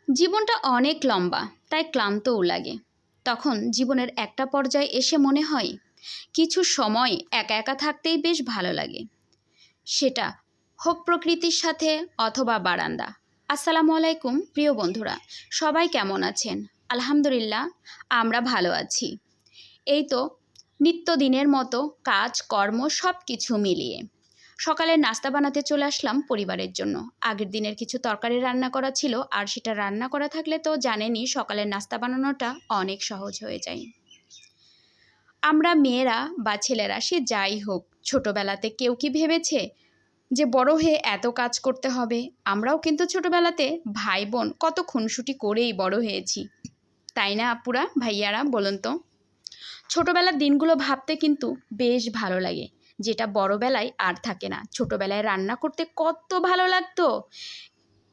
জীবনটা অনেক লম্বা, তাই ক্লান্তও লাগে। তখন জীবনের একটা পর্যায়ে এসে মনে হয় কিছু সময় একা একা থাকতেই বেশ ভালো লাগে। সেটা হোক প্রকৃতির সাথে অথবা বারান্দা। আসসালামু আলাইকুম প্রিয় বন্ধুরা, সবাই কেমন আছেন? আলহামদুলিল্লাহ, আমরা ভালো আছি। এই তো নিত্যদিনের মতো কাজ কর্ম সব কিছু মিলিয়ে সকালের নাস্তা বানাতে চলে আসলাম পরিবারের জন্য। আগের দিনের কিছু তরকারি রান্না করা ছিল, আর সেটা রান্না করা থাকলে তো জানেনই সকালের নাস্তা বানানোটা অনেক সহজ হয়ে যায়। আমরা মেয়েরা বা ছেলেরা সে যাই হোক, ছোটোবেলাতে কেউ কি ভেবেছে যে বড় হয়ে এত কাজ করতে হবে? আমরাও কিন্তু ছোটোবেলাতে ভাই বোন কত খুনসুটি করেই বড় হয়েছি, তাই না আপুরা ভাইয়ারা বলুন তো? ছোটোবেলার দিনগুলো ভাবতে কিন্তু বেশ ভালো লাগে, যেটা বড়বেলায় আর থাকে না। ছোটোবেলায় রান্না করতে কত ভালো লাগতো।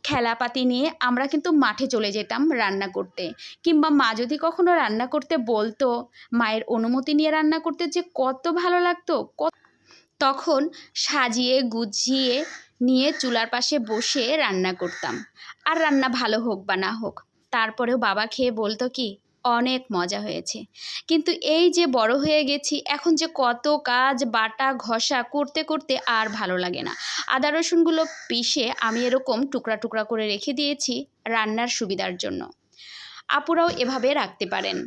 খেলাপাতি নিয়ে আমরা কিন্তু মাঠে চলে যেতাম রান্না করতে, কিংবা মা যদি কখনো রান্না করতে বলতো, মায়ের অনুমতি নিয়ে রান্না করতে যে কত ভালো লাগতো। তখন সাজিয়ে গুছিয়ে নিয়ে চুলার পাশে বসে রান্না করতাম। আর রান্না ভালো হোক বা না হোক, তারপরেও বাবা খেয়ে বলতো কি অনেক মজা হয়েছে। কিন্তু এই যে বড় হয়ে গেছি, এখন যে কত কাজ বাটা ঘষা করতে করতে আর ভালো লাগে না। আদা রসুনগুলো পিষে আমি এরকম টুকরা টুকরা করে রেখে দিয়েছি রান্নার সুবিধার জন্য। আপুরাও এভাবে রাখতে পারেন,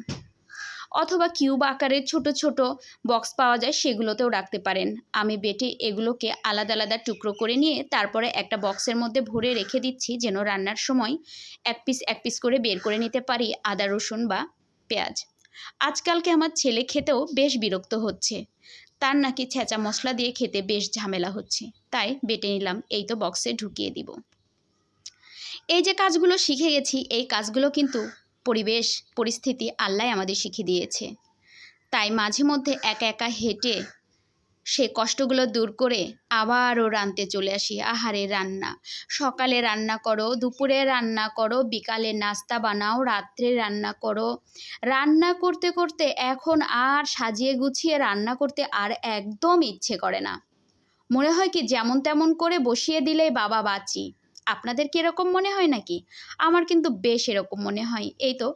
অথবা কিউব আকারের ছোট ছোট বক্স পাওয়া যায়, সেগুলোতেও রাখতে পারেন। আমি বেটে এগুলোকে আলাদা আলাদা টুকরো করে নিয়ে তারপরে একটা বক্সের মধ্যে ভরে রেখে দিচ্ছি, যেন রান্নার সময় এক পিস করে বের করে নিতে পারি আদা রসুন বা পেঁয়াজ। আজকালকে আমার ছেলে খেতেও বেশ বিরক্ত হচ্ছে, তার নাকি ছেঁচা মশলা দিয়ে খেতে বেশ ঝামেলা হচ্ছে, তাই বেটে নিলাম, এই তো বক্সে ঢুকিয়ে দিব। এই যে কাজগুলো শিখে গেছি, এই কাজগুলো কিন্তু পরিবেশ পরিস্থিতি আল্লাহ আমাদের শিখিয়ে দিয়েছে। তাই মাঝে মধ্যে একা একা হেঁটে সে কষ্টগুলো দূর করে আবারও রাঁধতে চলে আসি। আহারে রান্না, সকালে রান্না করো, দুপুরে রান্না করো, বিকালে নাস্তা বানাও, রাত্রে রান্না করো। রান্না করতে করতে এখন আর সাজিয়ে গুছিয়ে রান্না করতে আর একদম ইচ্ছে করে না। মনে হয় কি যেমন তেমন করে বসিয়ে দিলেই বাবা বাঁচি। আপনাদের কি এরকম মনে হয় নাকি? আমার কিন্তু বেশ এরকম মনে হয়। এই তো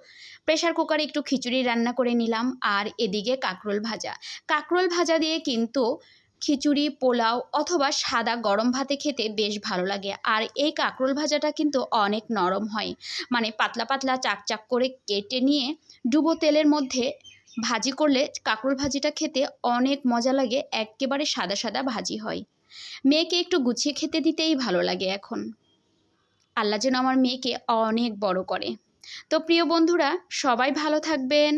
প্রেসার কুকারে একটু খিচুড়ি রান্না করে নিলাম, আর এদিকে কাঁকরোল ভাজা দিয়ে কিন্তু খিচুড়ি, পোলাও অথবা সাদা গরম ভাতে খেতে বেশ ভালো লাগে। আর এই কাঁকরোল ভাজাটা কিন্তু অনেক নরম হয়, মানে পাতলা পাতলা চাক করে কেটে নিয়ে ডুবো তেলের মধ্যে ভাজি করলে কাঁকরোল ভাজিটা খেতে অনেক মজা লাগে, একেবারে সাদা সাদা ভাজি হয়। মেয়েকে একটু গুছিয়ে খেতে দিতেই ভালো লাগে এখন। আল্লাহ যেন আমার মেয়েকে অনেক বড় করে। তো প্রিয় বন্ধুরা, সবাই ভালো থাকবেন।